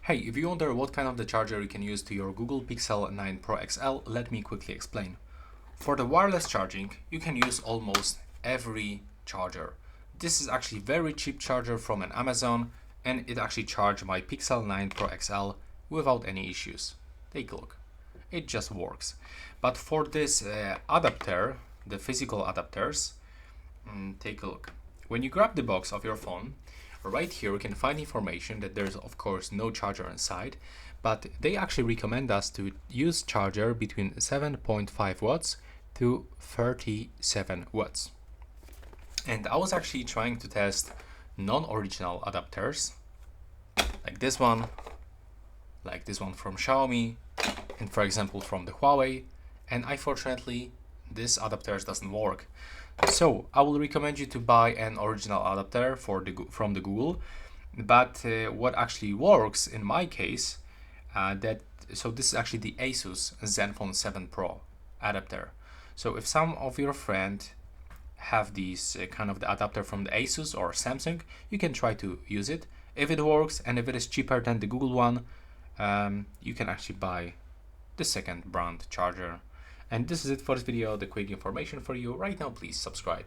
Hey, if you wonder what kind of the charger you can use to your Google Pixel 9 Pro XL, let me quickly explain. For the wireless charging, you can use almost every charger. This is actually very cheap charger from an Amazon, and it actually charged my Pixel 9 Pro XL without any issues. Take a look. It just works. But for this adapter, the physical adapters, take a look. When you grab the box of your phone, right here you can find information that there's of course no charger inside, but they actually recommend us to use charger between 7.5 watts to 37 watts. And I was actually trying to test non-original adapters like this one from Xiaomi, and for example from the Huawei, and unfortunately this adapter doesn't work. So I will recommend you to buy an original adapter from the Google, but what actually works in my case, so this is actually the Asus Zenfone 7 Pro adapter. So if some of your friend have these kind of the adapter from the Asus or Samsung, you can try to use it. If it works and if it is cheaper than the Google one, you can actually buy the second brand charger. And this is it for this video, the quick information for you. Right now, please subscribe.